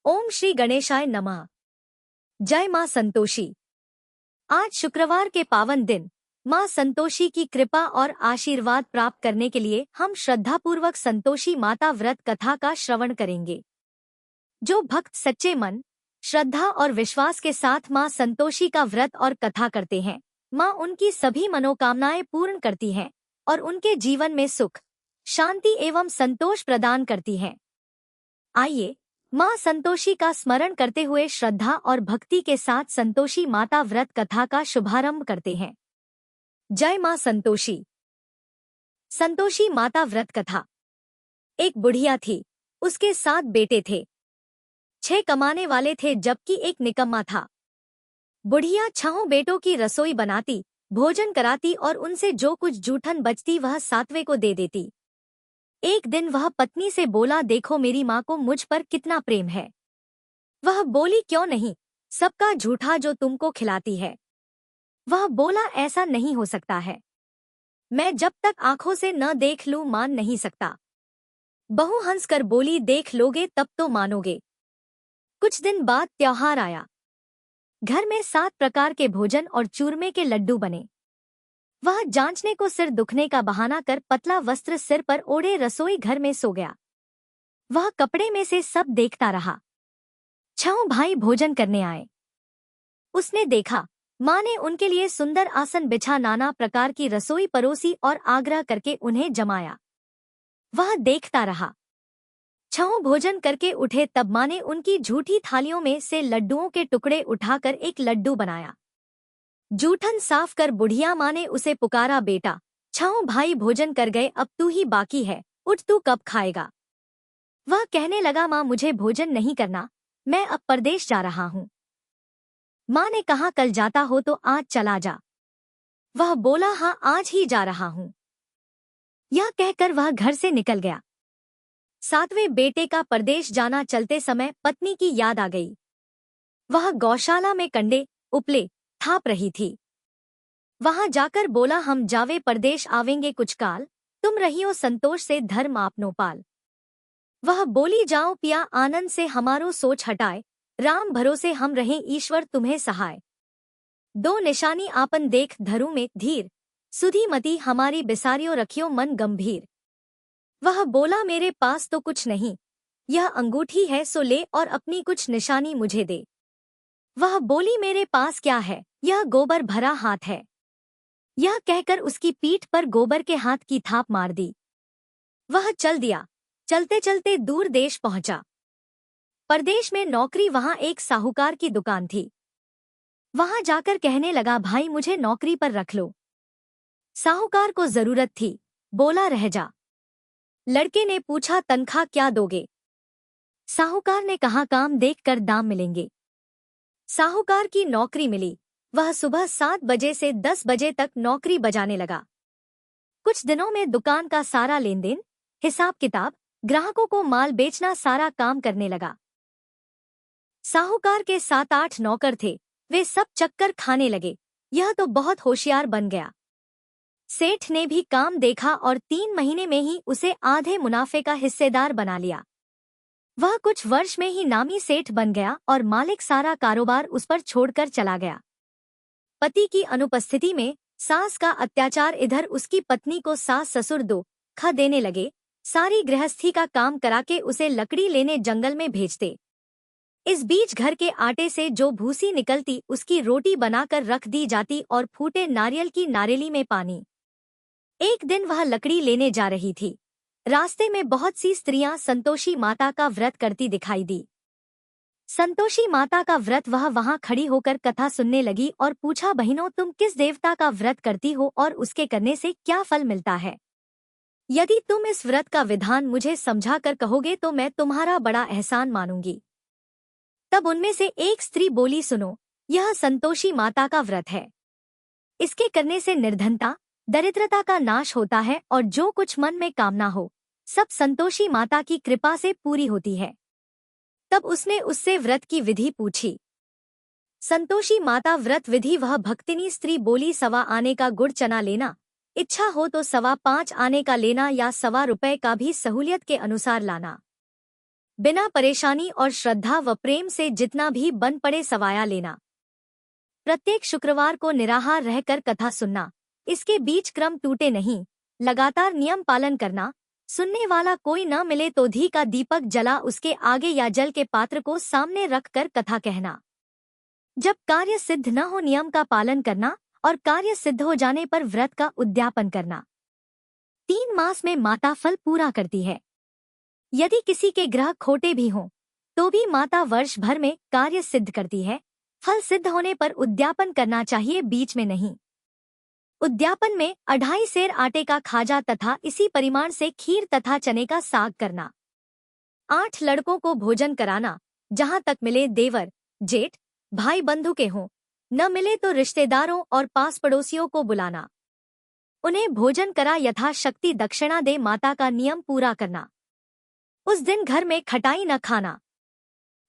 ओम श्री गणेशाय नमः। जय मां संतोषी। आज शुक्रवार के पावन दिन मां संतोषी की कृपा और आशीर्वाद प्राप्त करने के लिए हम श्रद्धापूर्वक संतोषी माता व्रत कथा का श्रवण करेंगे। जो भक्त सच्चे मन, श्रद्धा और विश्वास के साथ मां संतोषी का व्रत और कथा करते हैं, मां उनकी सभी मनोकामनाएं पूर्ण करती हैं और उनके जीवन में सुख, शांति एवं संतोष प्रदान करती हैं। आइए मां संतोषी का स्मरण करते हुए श्रद्धा और भक्ति के साथ संतोषी माता व्रत कथा का शुभारंभ करते हैं। जय मां संतोषी। संतोषी माता व्रत कथा। एक बुढ़िया थी, उसके 7 बेटे थे। 6 कमाने वाले थे जबकि एक निकम्मा था। बुढ़िया 6 बेटों की रसोई बनाती, भोजन कराती और उनसे जो कुछ जूठन बचती वह 7वें को दे देती। एक दिन वह पत्नी से बोला, देखो मेरी माँ को मुझ पर कितना प्रेम है। वह बोली, क्यों नहीं, सबका झूठा जो तुमको खिलाती है। वह बोला, ऐसा नहीं हो सकता है, मैं जब तक आंखों से न देख लूं मान नहीं सकता। बहू हंसकर बोली, देख लोगे तब तो मानोगे। कुछ दिन बाद त्योहार आया। घर में 7 प्रकार के भोजन और चूरमे के लड्डू बने। वह जांचने को सिर दुखने का बहाना कर पतला वस्त्र सिर पर ओढ़े रसोई घर में सो गया। वह कपड़े में से सब देखता रहा। 6 भाई भोजन करने आए। उसने देखा माँ ने उनके लिए सुंदर आसन बिछा नाना प्रकार की रसोई परोसी और आग्रह करके उन्हें जमाया। वह देखता रहा। 6 भोजन करके उठे तब माँ ने उनकी झूठी थालियों में से लड्डुओं के टुकड़े उठाकर एक लड्डू बनाया। जूठन साफ कर बुढ़िया माँ ने उसे पुकारा, बेटा 6 भाई भोजन कर गए, अब तू ही बाकी है, उठ तू कब खाएगा। वह कहने लगा, माँ मुझे भोजन नहीं करना, मैं अब परदेश जा रहा हूँ। माँ ने कहा, कल जाता हो तो आज चला जा। वह बोला, हाँ आज ही जा रहा हूँ। यह कहकर वह घर से निकल गया। 7वें बेटे का परदेश जाना चलते समय पत्नी की याद आ गई। वह गौशाला में कंडे उपले थाप रही थी। वहां जाकर बोला, हम जावे परदेश आवेंगे कुछ काल, तुम रहियो संतोष से धर्म आपनो पाल। वह बोली, जाओ पिया आनंद से हमारो सोच हटाए, राम भरोसे हम रहें ईश्वर तुम्हें सहाय। 2 निशानी आपन देख धरु में धीर, सुधी मती हमारी बिसारियो रखियो मन गंभीर। वह बोला, मेरे पास तो कुछ नहीं, यह अंगूठी है सो ले और अपनी कुछ निशानी मुझे दे। वह बोली, मेरे पास क्या है, यह गोबर भरा हाथ है। यह कहकर उसकी पीठ पर गोबर के हाथ की थाप मार दी। वह चल दिया। चलते चलते दूर देश पहुंचा। परदेश में नौकरी वहां एक साहूकार की दुकान थी। वहां जाकर कहने लगा, भाई मुझे नौकरी पर रख लो। साहूकार को जरूरत थी, बोला रह जा। लड़के ने पूछा, तनख्वाह क्या दोगे। साहूकार ने कहा, काम देखकर दाम मिलेंगे। साहूकार की नौकरी मिली। वह सुबह 7 बजे से 10 बजे तक नौकरी बजाने लगा। कुछ दिनों में दुकान का सारा लेन देन, हिसाब किताब, ग्राहकों को माल बेचना सारा काम करने लगा। साहूकार के 7-8 नौकर थे, वे सब चक्कर खाने लगे। यह तो बहुत होशियार बन गया। सेठ ने भी काम देखा और 3 महीने में ही उसे आधे मुनाफे का हिस्सेदार बना लिया। वह कुछ वर्ष में ही नामी सेठ बन गया और मालिक सारा कारोबार उस पर छोड़कर चला गया। पति की अनुपस्थिति में सास का अत्याचार, इधर उसकी पत्नी को सास ससुर धोखा देने लगे। सारी गृहस्थी का काम कराके उसे लकड़ी लेने जंगल में भेजते। इस बीच घर के आटे से जो भूसी निकलती उसकी रोटी बनाकर रख दी जाती और फूटे नारियल की नारेली में पानी। एक दिन वह लकड़ी लेने जा रही थी। रास्ते में बहुत सी स्त्रियां संतोषी माता का व्रत करती दिखाई दी। संतोषी माता का व्रत वह वहां खड़ी होकर कथा सुनने लगी और पूछा, बहनों तुम किस देवता का व्रत करती हो और उसके करने से क्या फल मिलता है। यदि तुम इस व्रत का विधान मुझे समझा कर कहोगे तो मैं तुम्हारा बड़ा एहसान मानूंगी। तब उनमें से एक स्त्री बोली, सुनो, यह संतोषी माता का व्रत है। इसके करने से निर्धनता, दरिद्रता का नाश होता है और जो कुछ मन में कामना हो सब संतोषी माता की कृपा से पूरी होती है। तब उसने उससे व्रत की विधि पूछी। संतोषी माता व्रत विधि। वह भक्तिनी स्त्री बोली, 1.25 आने का गुड़ चना लेना, इच्छा हो तो 5.25 आने का लेना या 1.25 रुपए का भी सहूलियत के अनुसार लाना। बिना परेशानी और श्रद्धा व प्रेम से जितना भी बन पड़े सवाया लेना। प्रत्येक शुक्रवार को निराहार रहकर कथा सुनना, इसके बीच क्रम टूटे नहीं, लगातार नियम पालन करना। सुनने वाला कोई न मिले तो घी का दीपक जला उसके आगे या जल के पात्र को सामने रखकर कथा कहना। जब कार्य सिद्ध न हो नियम का पालन करना और कार्य सिद्ध हो जाने पर व्रत का उद्यापन करना। 3 मास में माता फल पूरा करती है। यदि किसी के ग्रह खोटे भी हों तो भी माता वर्ष भर में कार्य सिद्ध करती है। फल सिद्ध होने पर उद्यापन करना चाहिए, बीच में नहीं। उद्यापन में 2.5 सेर आटे का खाजा तथा इसी परिमाण से खीर तथा चने का साग करना। 8 लड़कों को भोजन कराना, जहां तक मिले देवर, जेठ, भाई बंधु के हों, न मिले तो रिश्तेदारों और पास पड़ोसियों को बुलाना। उन्हें भोजन करा यथाशक्ति दक्षिणा दे माता का नियम पूरा करना। उस दिन घर में खटाई न खाना।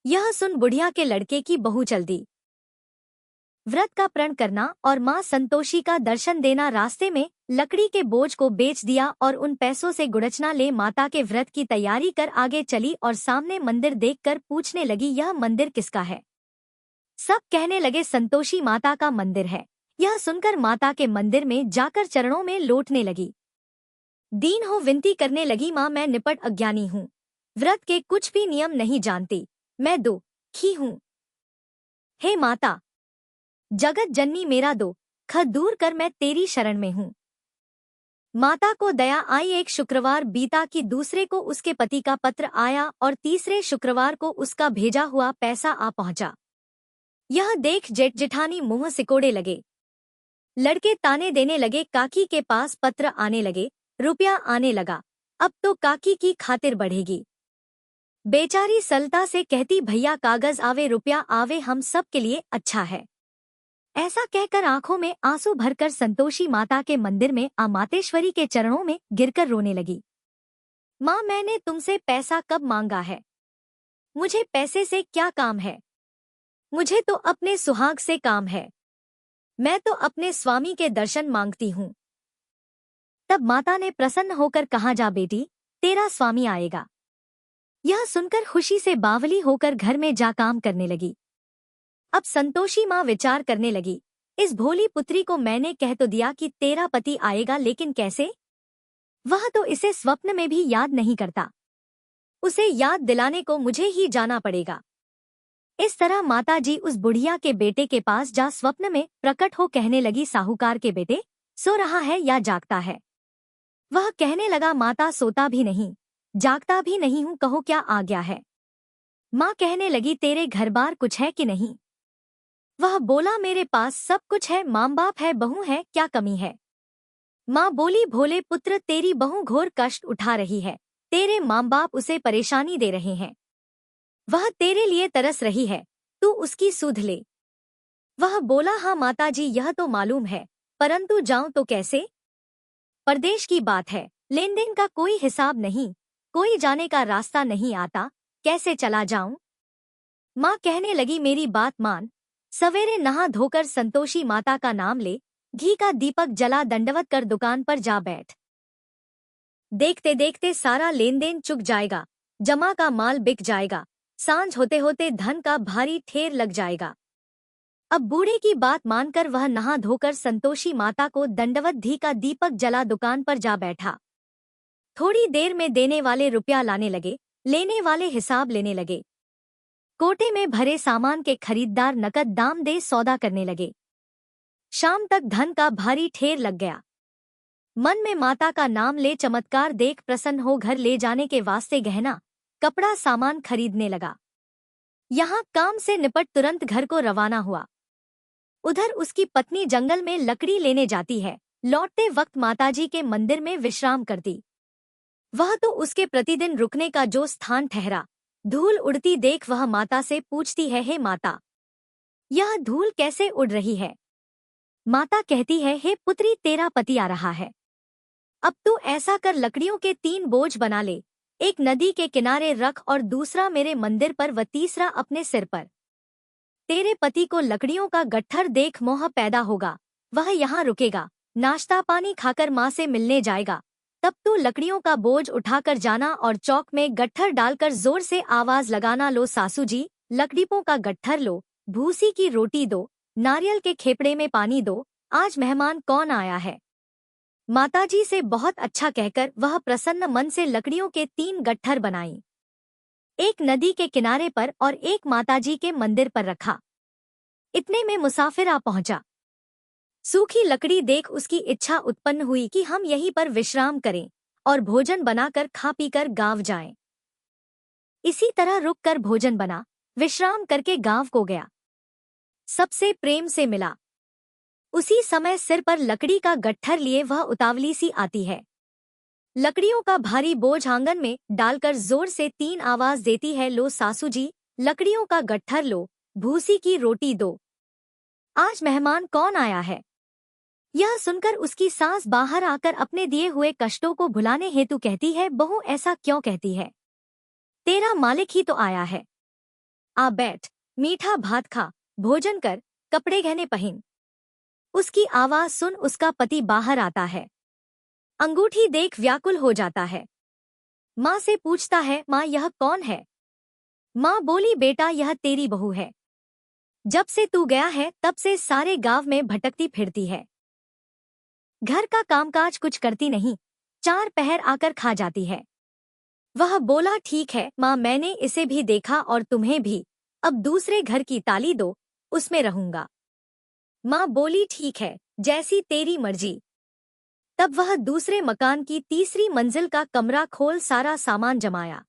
यह सुन बुढ़िया के लड़के की बहू चल दी। व्रत का प्रण करना और मां संतोषी का दर्शन देना। रास्ते में लकड़ी के बोझ को बेच दिया और उन पैसों से गुड़चना ले माता के व्रत की तैयारी कर आगे चली और सामने मंदिर देखकर पूछने लगी, यह मंदिर किसका है? सब कहने लगे, संतोषी माता का मंदिर है। यह सुनकर माता के मंदिर में जाकर चरणों में लौटने लगी। दीन हो विनती करने लगी, मां मैं निपट अज्ञानी हूँ, व्रत के कुछ भी नियम नहीं जानती, मैं दुखी हूँ। हे माता, जगत जननी मेरा दुख दूर कर, मैं तेरी शरण में हूँ। माता को दया आई। एक शुक्रवार बीता कि दूसरे को उसके पति का पत्र आया और तीसरे शुक्रवार को उसका भेजा हुआ पैसा आ पहुंचा। यह देख जेठ जेठानी मुंह सिकोड़े लगे। लड़के ताने देने लगे, काकी के पास पत्र आने लगे, रुपया आने लगा, अब तो काकी की खातिर बढ़ेगी। बेचारी सलता से कहती, भैया कागज आवे रुपया आवे, हम सब के लिए अच्छा है। ऐसा कहकर आंखों में आंसू भरकर संतोषी माता के मंदिर में मातेश्वरी के चरणों में गिरकर रोने लगी। माँ, मैंने तुमसे पैसा कब मांगा है? मुझे पैसे से क्या काम है? मुझे तो अपने सुहाग से काम है। मैं तो अपने स्वामी के दर्शन मांगती हूँ। तब माता ने प्रसन्न होकर कहा, जा बेटी, तेरा स्वामी आएगा। यह सुनकर खुशी से बावली होकर घर में जा काम करने लगी। अब संतोषी माँ विचार करने लगी, इस भोली पुत्री को मैंने कह तो दिया कि तेरा पति आएगा, लेकिन कैसे? वह तो इसे स्वप्न में भी याद नहीं करता। उसे याद दिलाने को मुझे ही जाना पड़ेगा। इस तरह माताजी उस बुढ़िया के बेटे के पास जा स्वप्न में प्रकट हो कहने लगी, साहूकार के बेटे, सो रहा है या जागता है? वह कहने लगा, माता सोता भी नहीं, जागता भी नहीं हूँ, कहो क्या आ गया है? माँ कहने लगी, तेरे घर बार कुछ है कि नहीं? वह बोला, मेरे पास सब कुछ है, माँ बाप है, बहू है, क्या कमी है? माँ बोली, भोले पुत्र, तेरी बहू घोर कष्ट उठा रही है, तेरे माँ बाप उसे परेशानी दे रहे हैं। वह तेरे लिए तरस रही है, तू उसकी सुध ले। वह बोला, हाँ माताजी, यह तो मालूम है, परंतु जाऊं तो कैसे? परदेश की बात है, लेन देन का कोई हिसाब नहीं, कोई जाने का रास्ता नहीं आता, कैसे चला जाऊं? माँ कहने लगी, मेरी बात मान, सवेरे नहा धोकर संतोषी माता का नाम ले, घी का दीपक जला दंडवत कर दुकान पर जा बैठ। देखते देखते सारा लेन देन चुक जाएगा, जमा का माल बिक जाएगा, सांझ होते होते धन का भारी ठेर लग जाएगा। अब बूढ़े की बात मानकर वह नहा धोकर संतोषी माता को दंडवत घी का दीपक जला दुकान पर जा बैठा। थोड़ी देर में देने वाले रुपया लाने लगे, लेने वाले हिसाब लेने लगे। कोटे में भरे सामान के खरीददार नकद दाम दे सौदा करने लगे। शाम तक धन का भारी ठेर लग गया। मन में माता का नाम ले चमत्कार देख प्रसन्न हो घर ले जाने के वास्ते गहना, कपड़ा सामान खरीदने लगा। यहाँ काम से निपट तुरंत घर को रवाना हुआ। उधर उसकी पत्नी जंगल में लकड़ी लेने जाती है, लौटते वक्त माताजी के मंदिर में विश्राम करती। वह तो उसके प्रतिदिन रुकने का जो स्थान ठहरा। धूल उड़ती देख वह माता से पूछती है, हे माता, यह धूल कैसे उड़ रही है? माता कहती है, हे पुत्री, तेरा पति आ रहा है। अब तू ऐसा कर, लकड़ियों के 3 बोझ बना ले, एक नदी के किनारे रख और दूसरा मेरे मंदिर पर व तीसरा अपने सिर पर। तेरे पति को लकड़ियों का गट्ठर देख मोह पैदा होगा, वह यहाँ रुकेगा, नाश्ता पानी खाकर माँ से मिलने जाएगा, तब तो लकड़ियों का बोझ उठाकर जाना और चौक में गट्ठर डालकर जोर से आवाज लगाना, लो सासू जी लकड़ियों का गट्ठर लो, भूसी की रोटी दो, नारियल के खेपड़े में पानी दो, आज मेहमान कौन आया है। माताजी से बहुत अच्छा कहकर वह प्रसन्न मन से लकड़ियों के 3 गट्ठर बनाई, एक नदी के किनारे पर और एक माताजी के मंदिर पर रखा। इतने में मुसाफिर आ पहुंचा। सूखी लकड़ी देख उसकी इच्छा उत्पन्न हुई कि हम यहीं पर विश्राम करें और भोजन बनाकर खा पीकर गांव जाएं। इसी तरह रुक कर भोजन बना, विश्राम करके गांव को गया। सबसे प्रेम से मिला। उसी समय सिर पर लकड़ी का गट्ठर लिए वह उतावली सी आती है। लकड़ियों का भारी बोझ आंगन में डालकर जोर से 3 आवाज देती है, लो सासू जी लकड़ियों का गट्ठर लो, भूसी की रोटी दो, आज मेहमान कौन आया है। यह सुनकर उसकी सास बाहर आकर अपने दिए हुए कष्टों को भुलाने हेतु कहती है, बहू ऐसा क्यों कहती है, तेरा मालिक ही तो आया है। आ बैठ, मीठा भात खा, भोजन कर, कपड़े गहने पहन। उसकी आवाज सुन उसका पति बाहर आता है। अंगूठी देख व्याकुल हो जाता है। माँ से पूछता है, माँ यह कौन है। माँ बोली, बेटा यह तेरी बहू है। जब से तू गया है तब से सारे गांव में भटकती फिरती है। घर का कामकाज कुछ करती नहीं, 4 पहर आकर खा जाती है। वह बोला, ठीक है माँ, मैंने इसे भी देखा और तुम्हें भी, अब दूसरे घर की ताली दो, उसमें रहूंगा। माँ बोली, ठीक है, जैसी तेरी मर्जी। तब वह दूसरे मकान की तीसरी मंजिल का कमरा खोल सारा सामान जमाया।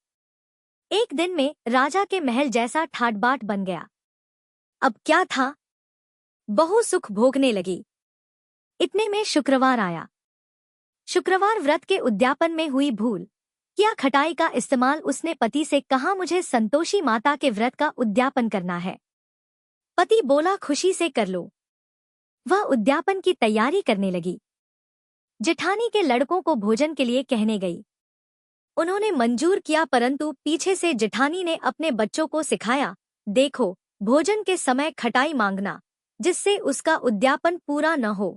एक दिन में राजा के महल जैसा ठाट-बाट बन गया। अब क्या था, बहू सुख भोगने लगी। इतने में शुक्रवार आया। शुक्रवार व्रत के उद्यापन में हुई भूल, क्या खटाई का इस्तेमाल उसने पति से कहा, मुझे संतोषी माता के व्रत का उद्यापन करना है। पति बोला, खुशी से कर लो। वह उद्यापन की तैयारी करने लगी। जेठानी के लड़कों को भोजन के लिए कहने गई। उन्होंने मंजूर किया, परंतु पीछे से जेठानी ने अपने बच्चों को सिखाया, देखो भोजन के समय खटाई मांगना, जिससे उसका उद्यापन पूरा न हो।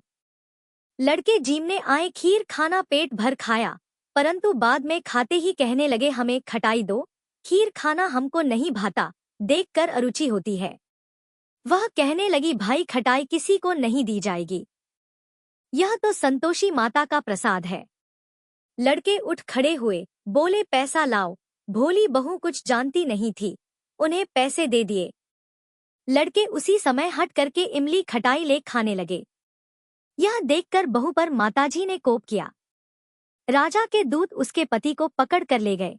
लड़के जीमने आए, खीर खाना पेट भर खाया, परंतु बाद में खाते ही कहने लगे, हमें खटाई दो, खीर खाना हमको नहीं भाता, देखकर अरुचि होती है। वह कहने लगी, भाई खटाई किसी को नहीं दी जाएगी, यह तो संतोषी माता का प्रसाद है। लड़के उठ खड़े हुए, बोले, पैसा लाओ। भोली बहू कुछ जानती नहीं थी, उन्हें पैसे दे दिए। लड़के उसी समय हट करके इमली खटाई ले खाने लगे। यह देखकर बहू पर माताजी ने कोप किया। राजा के दूत उसके पति को पकड़ कर ले गए।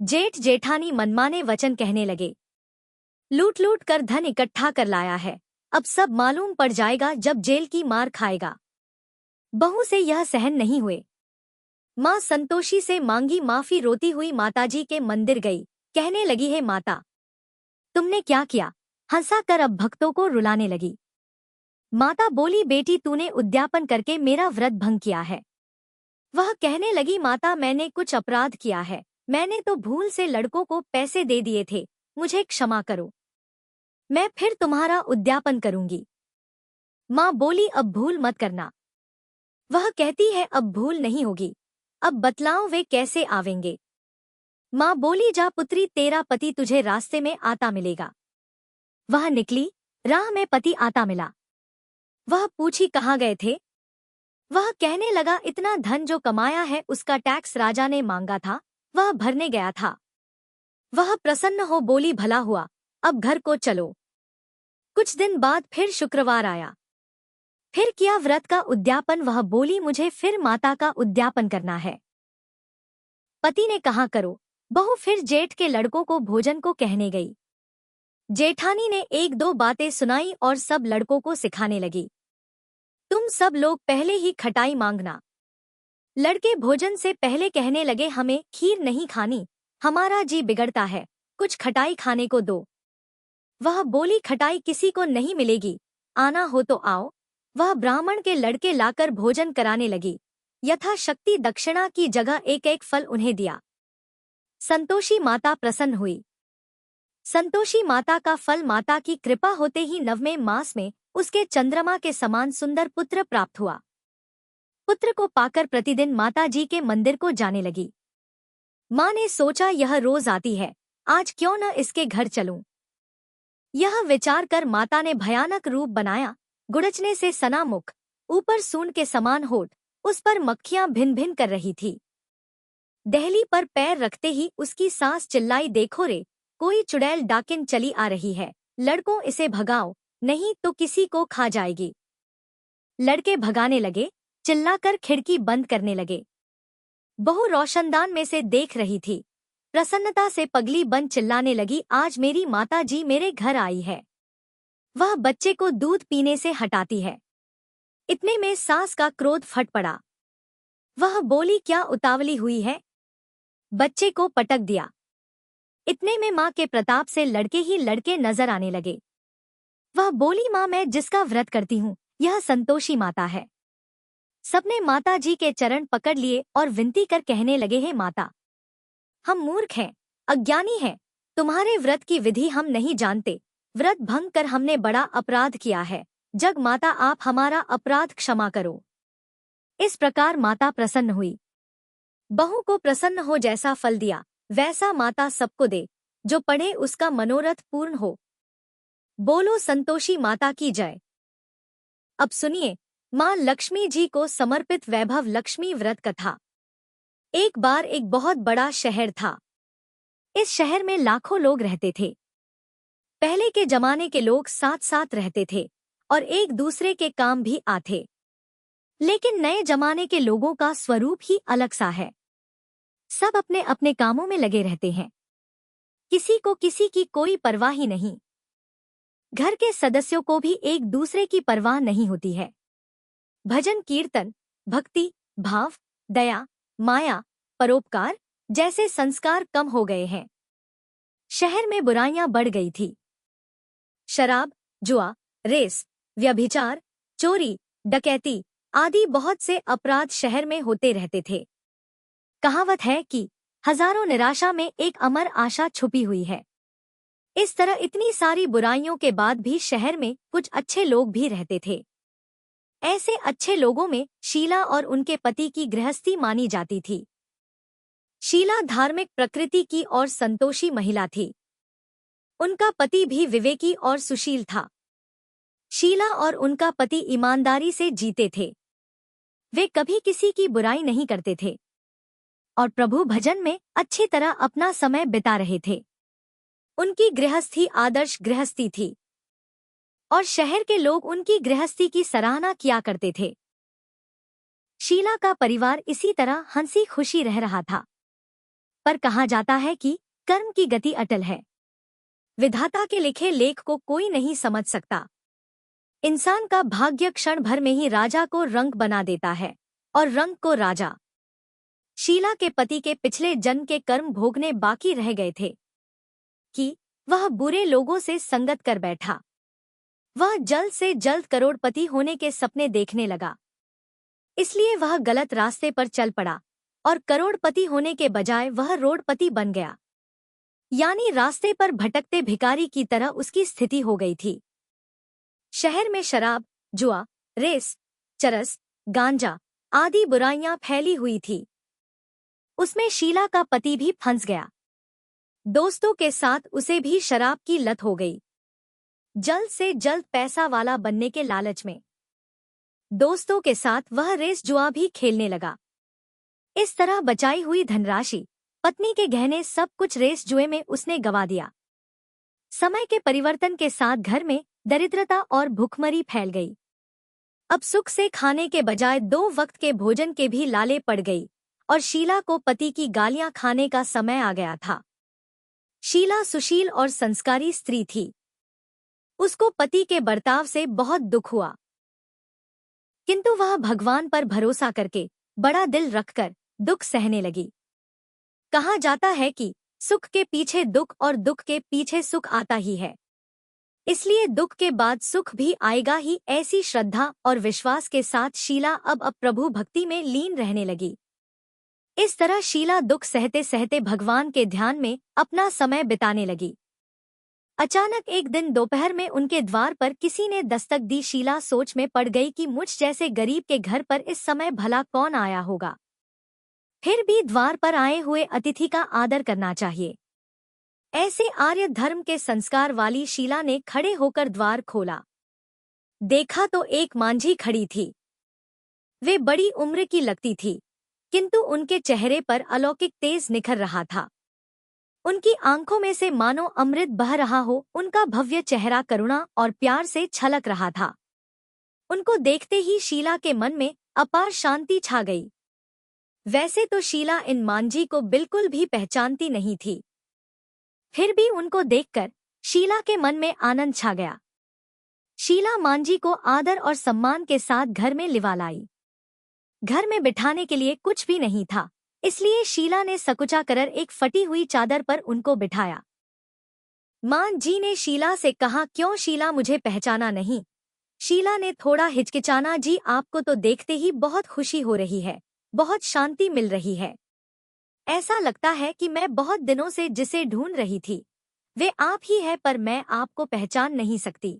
जेठ जेठानी मनमाने वचन कहने लगे, लूट लूट कर धन इकट्ठा कर लाया है, अब सब मालूम पड़ जाएगा जब जेल की मार खाएगा। बहू से यह सहन नहीं हुए। माँ संतोषी से मांगी माफी, रोती हुई माताजी के मंदिर गई, कहने लगी, है माता तुमने क्या किया। हंसा कर अब भक्तों को रुलाने लगी। माता बोली, बेटी तूने उद्यापन करके मेरा व्रत भंग किया है। वह कहने लगी, माता मैंने कुछ अपराध किया है, मैंने तो भूल से लड़कों को पैसे दे दिए थे, मुझे क्षमा करो, मैं फिर तुम्हारा उद्यापन करूंगी। माँ बोली, अब भूल मत करना। वह कहती है, अब भूल नहीं होगी, अब बतलाओ वे कैसे आवेंगे। माँ बोली, जा पुत्री, तेरा पति तुझे रास्ते में आता मिलेगा। वह निकली, राह में पति आता मिला। वह पूछी, कहाँ गए थे। वह कहने लगा, इतना धन जो कमाया है उसका टैक्स राजा ने मांगा था, वह भरने गया था। वह प्रसन्न हो बोली, भला हुआ, अब घर को चलो। कुछ दिन बाद फिर शुक्रवार आया। फिर किया व्रत का उद्यापन। वह बोली, मुझे फिर माता का उद्यापन करना है। पति ने कहा, करो। बहू फिर जेठ के लड़कों को भोजन को कहने गई। जेठानी ने 1-2 बातें सुनाई और सब लड़कों को सिखाने लगी, तुम सब लोग पहले ही खटाई मांगना। लड़के भोजन से पहले कहने लगे, हमें खीर नहीं खानी, हमारा जी बिगड़ता है, कुछ खटाई खाने को दो। वह बोली, खटाई किसी को नहीं मिलेगी, आना हो तो आओ। वह ब्राह्मण के लड़के लाकर भोजन कराने लगी। यथाशक्ति दक्षिणा की जगह एक एक फल उन्हें दिया। संतोषी माता प्रसन्न हुई। संतोषी माता का फल माता की कृपा होते ही 9वें मास में उसके चंद्रमा के समान सुंदर पुत्र प्राप्त हुआ। पुत्र को पाकर प्रतिदिन माताजी के मंदिर को जाने लगी। माँ ने सोचा यह रोज आती है, आज क्यों न इसके घर चलूं। यह विचार कर माता ने भयानक रूप बनाया, गुड़चने से सना मुख, ऊपर सूंड के समान होठ, उस पर मक्खियां भिन भिन कर रही थी। दहली पर पैर रखते ही उसकी सास चिल्लाई, देखो रे, कोई चुड़ैल डाकिन चली आ रही है, लड़कों इसे भगाओ, नहीं तो किसी को खा जाएगी। लड़के भगाने लगे, चिल्लाकर खिड़की बंद करने लगे। बहू रोशनदान में से देख रही थी, प्रसन्नता से पगली बन चिल्लाने लगी, आज मेरी माताजी मेरे घर आई है, वह बच्चे को दूध पीने से हटाती है। इतने में सास का क्रोध फट पड़ा। वह बोली, क्या उतावली हुई है, बच्चे को पटक दिया। इतने में माँ के प्रताप से लड़के ही लड़के नजर आने लगे। वह बोली, माँ मैं जिसका व्रत करती हूँ यह संतोषी माता है। सबने माताजी के चरण पकड़ लिए और विनती कर कहने लगे, हे माता, हम मूर्ख हैं, अज्ञानी हैं, तुम्हारे व्रत की विधि हम नहीं जानते, व्रत भंग कर हमने बड़ा अपराध किया है, जग माता आप हमारा अपराध क्षमा करो। इस प्रकार माता प्रसन्न हुई। बहू को प्रसन्न हो जैसा फल दिया वैसा माता सबको दे, जो पढ़े उसका मनोरथ पूर्ण हो। बोलो संतोषी माता की जय। अब सुनिए माँ लक्ष्मी जी को समर्पित वैभव लक्ष्मी व्रत कथा। एक बार एक बहुत बड़ा शहर था। इस शहर में लाखों लोग रहते थे। पहले के जमाने के लोग साथ साथ रहते थे और एक दूसरे के काम भी आते। लेकिन नए जमाने के लोगों का स्वरूप ही अलग सा है। सब अपने अपने कामों में लगे रहते हैं, किसी को किसी की कोई परवाह ही नहीं। घर के सदस्यों को भी एक दूसरे की परवाह नहीं होती है। भजन कीर्तन, भक्ति, भाव, दया, माया, परोपकार जैसे संस्कार कम हो गए हैं। शहर में बुराइयां बढ़ गई थी। शराब, जुआ, रेस, व्यभिचार, चोरी, डकैती आदि बहुत से अपराध शहर में होते रहते थे। कहावत है कि हजारों निराशा में एक अमर आशा छुपी हुई है। इस तरह इतनी सारी बुराइयों के बाद भी शहर में कुछ अच्छे लोग भी रहते थे। ऐसे अच्छे लोगों में शीला और उनके पति की गृहस्थी मानी जाती थी। शीला धार्मिक प्रकृति की और संतोषी महिला थी। उनका पति भी विवेकी और सुशील था। शीला और उनका पति ईमानदारी से जीते थे। वे कभी किसी की बुराई नहीं करते थे और प्रभु भजन में अच्छी तरह अपना समय बिता रहे थे। उनकी गृहस्थी आदर्श गृहस्थी थी और शहर के लोग उनकी गृहस्थी की सराहना किया करते थे। शीला का परिवार इसी तरह हंसी खुशी रह रहा था। पर कहा जाता है कि कर्म की गति अटल है। विधाता के लिखे लेख को कोई नहीं समझ सकता। इंसान का भाग्य क्षण भर में ही राजा को रंक बना देता है और रंक को राजा। शीला के पति के पिछले जन्म के कर्म भोगने बाकी रह गए थे कि वह बुरे लोगों से संगत कर बैठा। वह जल्द से जल्द करोड़पति होने के सपने देखने लगा। इसलिए वह गलत रास्ते पर चल पड़ा और करोड़पति होने के बजाय वह रोडपति बन गया। यानी रास्ते पर भटकते भिखारी की तरह उसकी स्थिति हो गई थी। शहर में शराब, जुआ, रेस, चरस, गांजा आदि बुराइयां फैली हुई थी। उसमें शीला का पति भी फंस गया। दोस्तों के साथ उसे भी शराब की लत हो गई। जल्द से जल्द पैसा वाला बनने के लालच में दोस्तों के साथ वह रेस जुआ भी खेलने लगा। इस तरह बचाई हुई धनराशि, पत्नी के गहने सब कुछ रेस जुए में उसने गंवा दिया। समय के परिवर्तन के साथ घर में दरिद्रता और भूखमरी फैल गई। अब सुख से खाने के बजाय 2 वक्त के भोजन के भी लाले पड़ गई और शीला को पति की गालियां खाने का समय आ गया था। शीला सुशील और संस्कारी स्त्री थी। उसको पति के बर्ताव से बहुत दुख हुआ, किंतु वह भगवान पर भरोसा करके बड़ा दिल रखकर दुख सहने लगी। कहा जाता है कि सुख के पीछे दुख और दुख के पीछे सुख आता ही है, इसलिए दुख के बाद सुख भी आएगा ही। ऐसी श्रद्धा और विश्वास के साथ शीला अब प्रभु भक्ति में लीन रहने लगी। इस तरह शीला दुख सहते सहते भगवान के ध्यान में अपना समय बिताने लगी। अचानक एक दिन दोपहर में उनके द्वार पर किसी ने दस्तक दी। शीला सोच में पड़ गई कि मुझ जैसे गरीब के घर पर इस समय भला कौन आया होगा। फिर भी द्वार पर आए हुए अतिथि का आदर करना चाहिए। ऐसे आर्य धर्म के संस्कार वाली शीला ने खड़े होकर द्वार खोला। देखा तो एक मांझी खड़ी थी। वे बड़ी उम्र की लगती थी, किंतु उनके चेहरे पर अलौकिक तेज निखर रहा था। उनकी आंखों में से मानो अमृत बह रहा हो। उनका भव्य चेहरा करुणा और प्यार से छलक रहा था। उनको देखते ही शीला के मन में अपार शांति छा गई। वैसे तो शीला इन मांझी को बिल्कुल भी पहचानती नहीं थी, फिर भी उनको देखकर शीला के मन में आनंद छा गया। शीला मांझी को आदर और सम्मान के साथ घर में लिवा लाई। घर में बिठाने के लिए कुछ भी नहीं था, इसलिए शीला ने सकुचा कर एक फटी हुई चादर पर उनको बिठाया। मां जी ने शीला से कहा, क्यों शीला, मुझे पहचाना नहीं? शीला ने थोड़ा हिचकिचाना, जी आपको तो देखते ही बहुत खुशी हो रही है, बहुत शांति मिल रही है। ऐसा लगता है कि मैं बहुत दिनों से जिसे ढूंढ रही थी वे आप ही है, पर मैं आपको पहचान नहीं सकती।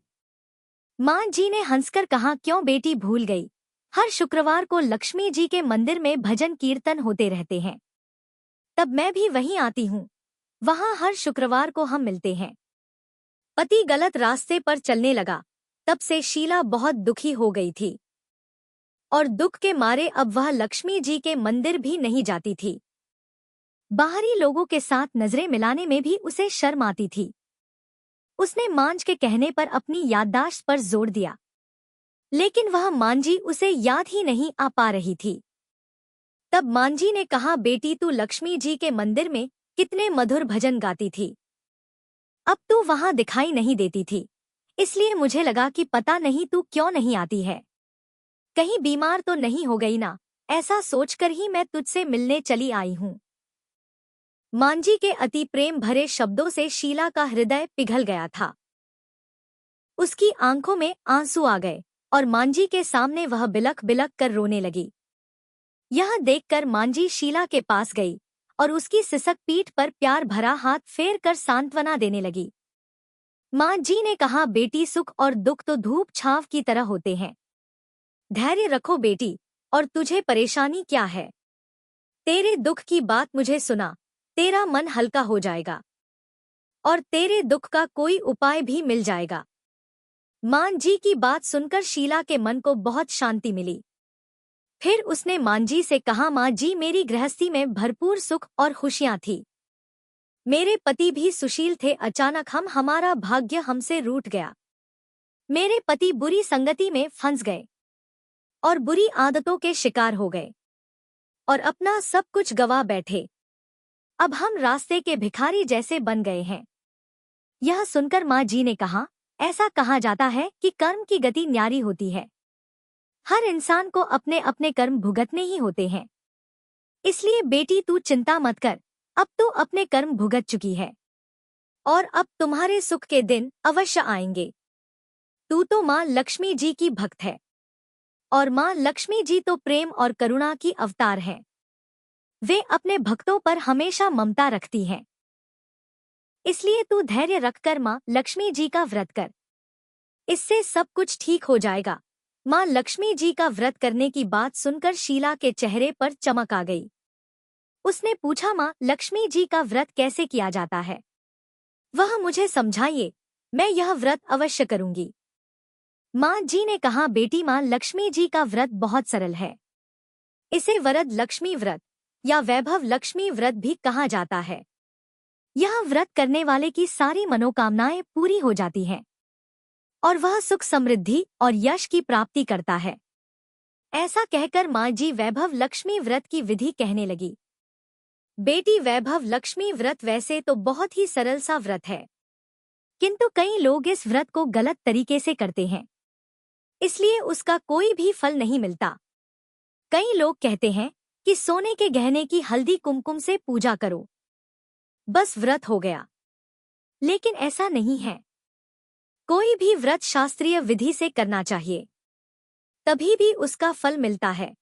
मां जी ने हंसकर कहा, क्यों बेटी भूल गई? हर शुक्रवार को लक्ष्मी जी के मंदिर में भजन कीर्तन होते रहते हैं, तब मैं भी वहीं आती हूँ। वहाँ हर शुक्रवार को हम मिलते हैं। पति गलत रास्ते पर चलने लगा, तब से शीला बहुत दुखी हो गई थी और दुख के मारे अब वह लक्ष्मी जी के मंदिर भी नहीं जाती थी। बाहरी लोगों के साथ नजरें मिलाने में भी उसे शर्म आती थी। उसने मांझ के कहने पर अपनी याददाश्त पर जोर दिया, लेकिन वह मांझी उसे याद ही नहीं आ पा रही थी। तब मांझी ने कहा, बेटी तू लक्ष्मी जी के मंदिर में कितने मधुर भजन गाती थी, अब तू वहां दिखाई नहीं देती थी, इसलिए मुझे लगा कि पता नहीं तू क्यों नहीं आती है। कहीं बीमार तो नहीं हो गई ना, ऐसा सोचकर ही मैं तुझसे मिलने चली आई हूँ। मांझी के अति प्रेम भरे शब्दों से शीला का हृदय पिघल गया था। उसकी आंखों में आंसू आ गए और मांझी के सामने वह बिलख बिलख कर रोने लगी। यह देखकर मांझी शीला के पास गई और उसकी सिसक पीठ पर प्यार भरा हाथ फेर कर सांत्वना देने लगी। मां जी ने कहा, बेटी सुख और दुख तो धूप छांव की तरह होते हैं। धैर्य रखो बेटी, और तुझे परेशानी क्या है? तेरे दुख की बात मुझे सुना, तेरा मन हल्का हो जाएगा और तेरे दुख का कोई उपाय भी मिल जाएगा। मां जी की बात सुनकर शीला के मन को बहुत शांति मिली। फिर उसने मां जी से कहा, मां जी मेरी गृहस्थी में भरपूर सुख और खुशियां थी। मेरे पति भी सुशील थे, अचानक हमारा भाग्य हमसे रूठ गया। मेरे पति बुरी संगति में फंस गए और बुरी आदतों के शिकार हो गए और अपना सब कुछ गवा बैठे। अब हम रास्ते के भिखारी जैसे बन गए हैं। यह सुनकर मां जी ने कहा, ऐसा कहा जाता है कि कर्म की गति न्यारी होती है। हर इंसान को अपने अपने कर्म भुगतने ही होते हैं, इसलिए बेटी तू चिंता मत कर, अब तू अपने कर्म भुगत चुकी है और अब तुम्हारे सुख के दिन अवश्य आएंगे। तू तो मां लक्ष्मी जी की भक्त है और मां लक्ष्मी जी तो प्रेम और करुणा की अवतार हैं। वे अपने भक्तों पर हमेशा ममता रखती हैं। इसलिए तू धैर्य रखकर मां लक्ष्मी जी का व्रत कर, इससे सब कुछ ठीक हो जाएगा। मां लक्ष्मी जी का व्रत करने की बात सुनकर शीला के चेहरे पर चमक आ गई। उसने पूछा, मां लक्ष्मी जी का व्रत कैसे किया जाता है? वह मुझे समझाइए, मैं यह व्रत अवश्य करूंगी। मां जी ने कहा, बेटी मां लक्ष्मी जी का व्रत बहुत सरल है। इसे वरद लक्ष्मी व्रत या वैभव लक्ष्मी व्रत भी कहा जाता है। यह व्रत करने वाले की सारी मनोकामनाएं पूरी हो जाती हैं और वह सुख समृद्धि और यश की प्राप्ति करता है। ऐसा कहकर मां जी वैभव लक्ष्मी व्रत की विधि कहने लगी। बेटी वैभव लक्ष्मी व्रत वैसे तो बहुत ही सरल सा व्रत है, किंतु कई लोग इस व्रत को गलत तरीके से करते हैं, इसलिए उसका कोई भी फल नहीं मिलता। कई लोग कहते हैं कि सोने के गहने की हल्दी कुमकुम से पूजा करो, बस व्रत हो गया, लेकिन ऐसा नहीं है। कोई भी व्रत शास्त्रीय विधि से करना चाहिए, तभी भी उसका फल मिलता है।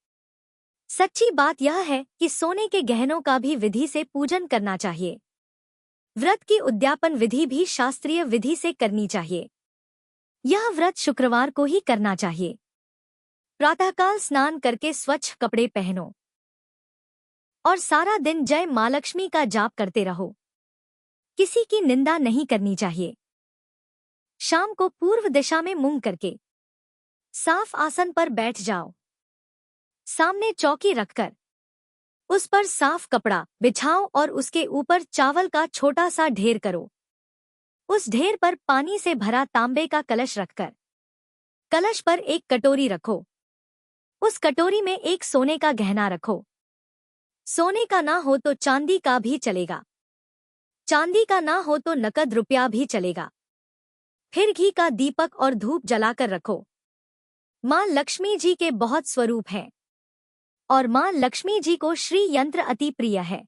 सच्ची बात यह है कि सोने के गहनों का भी विधि से पूजन करना चाहिए। व्रत की उद्यापन विधि भी शास्त्रीय विधि से करनी चाहिए। यह व्रत शुक्रवार को ही करना चाहिए। प्रातःकाल स्नान करके स्वच्छ कपड़े पहनो और सारा दिन जय मां लक्ष्मी का जाप करते रहो। किसी की निंदा नहीं करनी चाहिए। शाम को पूर्व दिशा में मुंह करके साफ आसन पर बैठ जाओ। सामने चौकी रखकर उस पर साफ कपड़ा बिछाओ और उसके ऊपर चावल का छोटा सा ढेर करो। उस ढेर पर पानी से भरा तांबे का कलश रखकर कलश पर एक कटोरी रखो। उस कटोरी में एक सोने का गहना रखो। सोने का ना हो तो चांदी का भी चलेगा। चांदी का ना हो तो नकद रुपया भी चलेगा। फिर घी का दीपक और धूप जलाकर रखो। मां लक्ष्मी जी के बहुत स्वरूप हैं और मां लक्ष्मी जी को श्री यंत्र अति प्रिय है।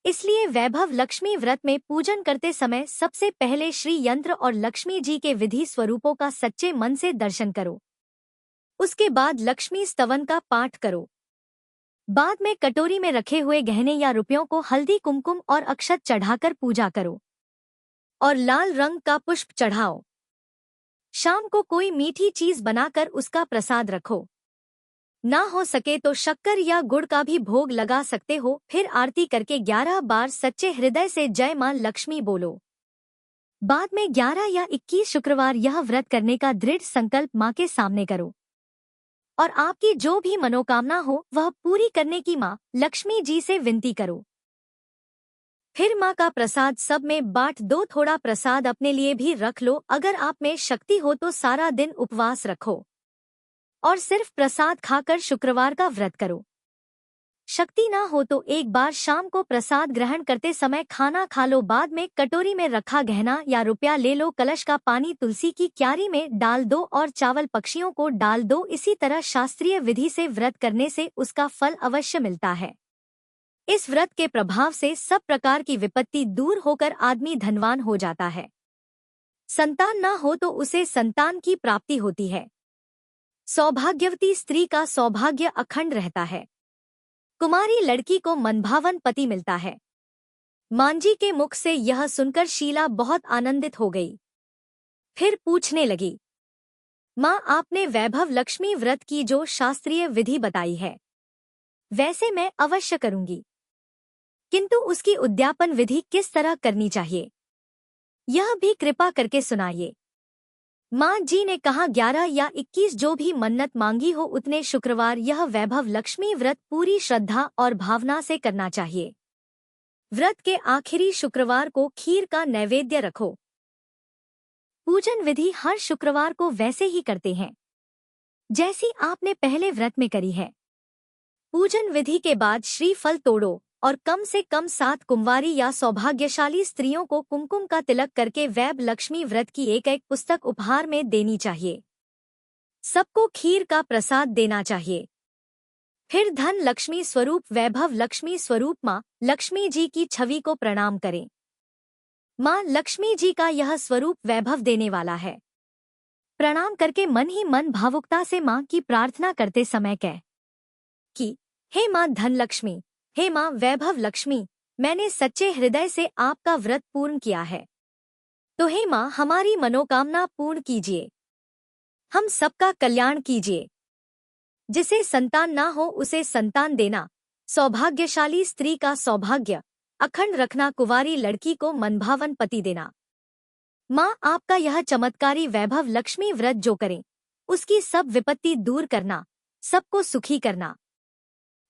इसलिए वैभव लक्ष्मी व्रत में पूजन करते समय सबसे पहले श्री यंत्र और लक्ष्मी जी के विधि स्वरूपों का सच्चे मन से दर्शन करो। उसके बाद लक्ष्मी स्तवन का पाठ करो। बाद में कटोरी में रखे हुए गहने या रुपयों को हल्दी कुमकुम और अक्षत चढ़ाकर पूजा करो और लाल रंग का पुष्प चढ़ाओ। शाम को कोई मीठी चीज बनाकर उसका प्रसाद रखो। ना हो सके तो शक्कर या गुड़ का भी भोग लगा सकते हो। फिर आरती करके 11 बार सच्चे हृदय से जय मां लक्ष्मी बोलो। बाद में 11 या 21 शुक्रवार यह व्रत करने का दृढ़ संकल्प मां के सामने करो और आपकी जो भी मनोकामना हो वह पूरी करने की मां लक्ष्मी जी से विनती करो। फिर मां का प्रसाद सब में बांट दो। थोड़ा प्रसाद अपने लिए भी रख लो। अगर आप में शक्ति हो तो सारा दिन उपवास रखो और सिर्फ प्रसाद खाकर शुक्रवार का व्रत करो। शक्ति ना हो तो एक बार शाम को प्रसाद ग्रहण करते समय खाना खा लो। बाद में कटोरी में रखा गहना या रुपया ले लो। कलश का पानी तुलसी की क्यारी में डाल दो और चावल पक्षियों को डाल दो। इसी तरह शास्त्रीय विधि से व्रत करने से उसका फल अवश्य मिलता है। इस व्रत के प्रभाव से सब प्रकार की विपत्ति दूर होकर आदमी धनवान हो जाता है। संतान ना हो तो उसे संतान की प्राप्ति होती है। सौभाग्यवती स्त्री का सौभाग्य अखंड रहता है। कुमारी लड़की को मनभावन पति मिलता है। मांझी के मुख से यह सुनकर शीला बहुत आनंदित हो गई। फिर पूछने लगी, माँ आपने वैभव लक्ष्मी व्रत की जो शास्त्रीय विधि बताई है वैसे मैं अवश्य करूंगी, किंतु उसकी उद्यापन विधि किस तरह करनी चाहिए यह भी कृपा करके सुनाइए। मां जी ने कहा 11 या 21 जो भी मन्नत मांगी हो उतने शुक्रवार यह वैभव लक्ष्मी व्रत पूरी श्रद्धा और भावना से करना चाहिए। व्रत के आखिरी शुक्रवार को खीर का नैवेद्य रखो। पूजन विधि हर शुक्रवार को वैसे ही करते हैं जैसी आपने पहले व्रत में करी है। पूजन विधि के बाद श्रीफल तोड़ो और कम से कम 7 कुंवारी या सौभाग्यशाली स्त्रियों को कुमकुम का तिलक करके वैभ लक्ष्मी व्रत की एक पुस्तक उपहार में देनी चाहिए। सबको खीर का प्रसाद देना चाहिए। फिर धन लक्ष्मी स्वरूप वैभव लक्ष्मी स्वरूप मां लक्ष्मी जी की छवि को प्रणाम करें। मां लक्ष्मी जी का यह स्वरूप वैभव देने वाला है। प्रणाम करके मन ही मन भावुकता से मां की प्रार्थना करते समय कह कि हे मां धन लक्ष्मी, हे मां वैभव लक्ष्मी, मैंने सच्चे हृदय से आपका व्रत पूर्ण किया है, तो हे मां हमारी मनोकामना पूर्ण कीजिए। हम सबका कल्याण कीजिए। जिसे संतान ना हो उसे संतान देना, सौभाग्यशाली स्त्री का सौभाग्य अखंड रखना, कुंवारी लड़की को मनभावन पति देना। मां आपका यह चमत्कारी वैभव लक्ष्मी व्रत जो करें उसकी सब विपत्ति दूर करना, सबको सुखी करना।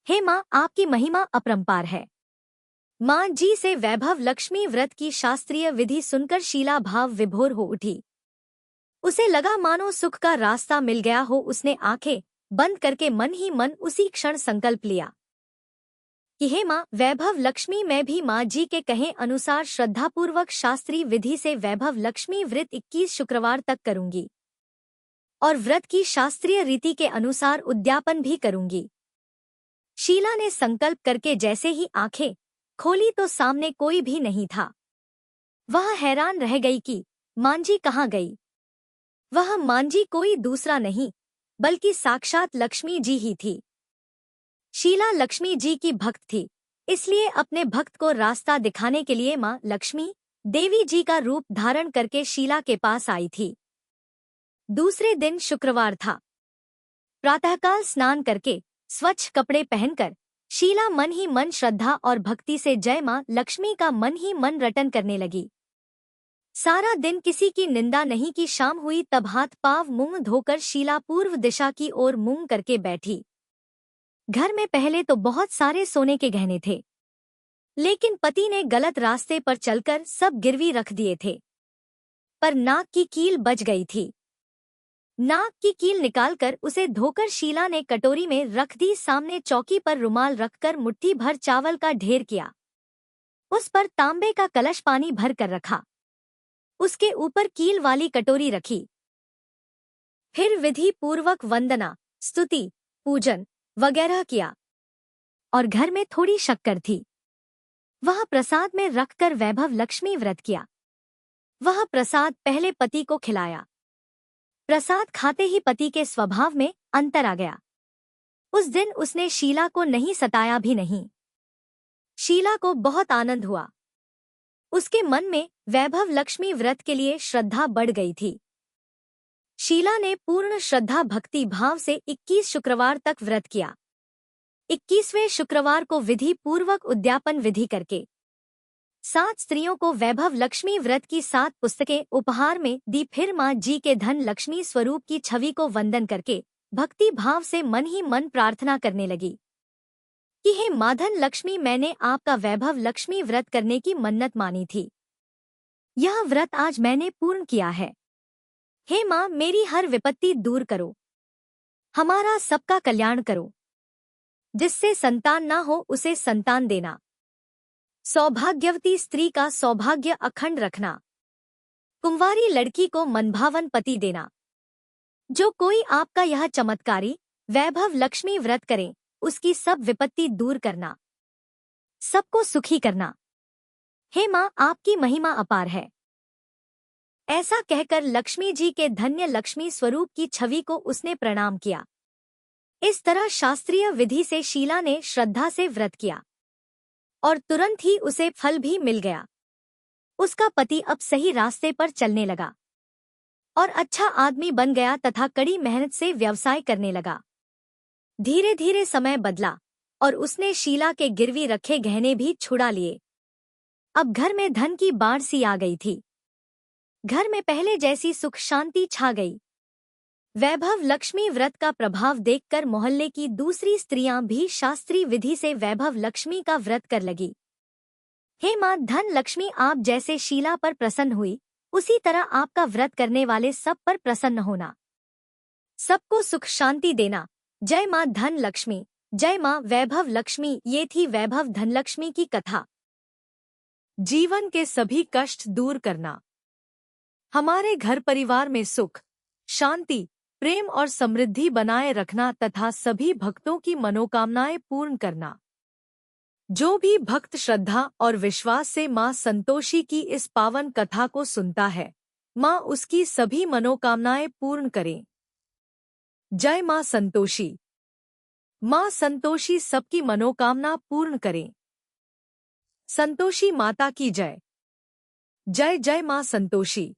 हे मां आपकी महिमा अपरंपार है। मां जी से वैभव लक्ष्मी व्रत की शास्त्रीय विधि सुनकर शीला भाव विभोर हो उठी। उसे लगा मानो सुख का रास्ता मिल गया हो। उसने आंखें बंद करके मन ही मन उसी क्षण संकल्प लिया कि हे मां वैभव लक्ष्मी, मैं भी मां जी के कहे अनुसार श्रद्धापूर्वक शास्त्रीय विधि से वैभव लक्ष्मी व्रत 21 शुक्रवार तक करूंगी और व्रत की शास्त्रीय रीति के अनुसार उद्यापन भी करूंगी। शीला ने संकल्प करके जैसे ही आंखें खोली तो सामने कोई भी नहीं था। वह हैरान रह गई कि मांझी कहाँ गई। वह मांझी कोई दूसरा नहीं बल्कि साक्षात लक्ष्मी जी ही थी। शीला लक्ष्मी जी की भक्त थी, इसलिए अपने भक्त को रास्ता दिखाने के लिए माँ लक्ष्मी देवी जी का रूप धारण करके शीला के पास आई थी। दूसरे दिन शुक्रवार था। प्रातःकाल स्नान करके स्वच्छ कपड़े पहनकर शीला मन ही मन श्रद्धा और भक्ति से जय मां लक्ष्मी का मन ही मन रटन करने लगी। सारा दिन किसी की निंदा नहीं की। शाम हुई तब हाथ पांव मुंह धोकर शीला पूर्व दिशा की ओर मुंह करके बैठी। घर में पहले तो बहुत सारे सोने के गहने थे, लेकिन पति ने गलत रास्ते पर चलकर सब गिरवी रख दिए थे। पर नाक की कील बच गई थी। नाक की कील निकालकर उसे धोकर शीला ने कटोरी में रख दी। सामने चौकी पर रुमाल रखकर मुट्ठी भर चावल का ढेर किया। उस पर तांबे का कलश पानी भर कर रखा। उसके ऊपर कील वाली कटोरी रखी। फिर विधि पूर्वक वंदना, स्तुति, पूजन वगैरह किया और घर में थोड़ी शक्कर थी, वह प्रसाद में रखकर वैभव लक्ष्मी व्रत किया। वह प्रसाद पहले पति को खिलाया। प्रसाद खाते ही पति के स्वभाव में अंतर आ गया। उस दिन उसने शीला को नहीं सताया भी नहीं। शीला को बहुत आनंद हुआ। उसके मन में वैभव लक्ष्मी व्रत के लिए श्रद्धा बढ़ गई थी। शीला ने पूर्ण श्रद्धा भक्ति भाव से 21 शुक्रवार तक व्रत किया। 21वें शुक्रवार को विधि पूर्वक उद्यापन विधि करके 7 स्त्रियों को वैभव लक्ष्मी व्रत की 7 पुस्तकें उपहार में दी। फिर माँ जी के धन लक्ष्मी स्वरूप की छवि को वंदन करके भक्ति भाव से मन ही मन प्रार्थना करने लगी कि हे माधन लक्ष्मी, मैंने आपका वैभव लक्ष्मी व्रत करने की मन्नत मानी थी। यह व्रत आज मैंने पूर्ण किया है। हे माँ, मेरी हर विपत्ति दूर करो, हमारा सबका कल्याण करो। जिससे संतान ना हो उसे संतान देना। सौभाग्यवती स्त्री का सौभाग्य अखंड रखना। कुंवारी लड़की को मनभावन पति देना। जो कोई आपका यह चमत्कारी वैभव लक्ष्मी व्रत करे, उसकी सब विपत्ति दूर करना, सबको सुखी करना। हे माँ, आपकी महिमा अपार है। ऐसा कहकर लक्ष्मी जी के धन्य लक्ष्मी स्वरूप की छवि को उसने प्रणाम किया। इस तरह शास्त्रीय विधि से शीला ने श्रद्धा से व्रत किया और तुरंत ही उसे फल भी मिल गया। उसका पति अब सही रास्ते पर चलने लगा और अच्छा आदमी बन गया तथा कड़ी मेहनत से व्यवसाय करने लगा। धीरे धीरे समय बदला और उसने शीला के गिरवी रखे गहने भी छुड़ा लिए। अब घर में धन की बाढ़ सी आ गई थी। घर में पहले जैसी सुख शांति छा गई। वैभव लक्ष्मी व्रत का प्रभाव देखकर मोहल्ले की दूसरी स्त्रियां भी शास्त्रीय विधि से वैभव लक्ष्मी का व्रत कर लगी। हे मां धन लक्ष्मी, आप जैसे शीला पर प्रसन्न हुई, उसी तरह आपका व्रत करने वाले सब पर प्रसन्न होना, सबको सुख शांति देना। जय मां धन लक्ष्मी, जय मां वैभव लक्ष्मी। ये थी वैभव धनलक्ष्मी की कथा। जीवन के सभी कष्ट दूर करना, हमारे घर परिवार में सुख, शांति, प्रेम और समृद्धि बनाए रखना तथा सभी भक्तों की मनोकामनाएं पूर्ण करना। जो भी भक्त श्रद्धा और विश्वास से मां संतोषी की इस पावन कथा को सुनता है, मां उसकी सभी मनोकामनाएं पूर्ण करे। जय मां संतोषी। मां संतोषी सबकी मनोकामना पूर्ण करे। संतोषी माता की जय। जय जय मां संतोषी।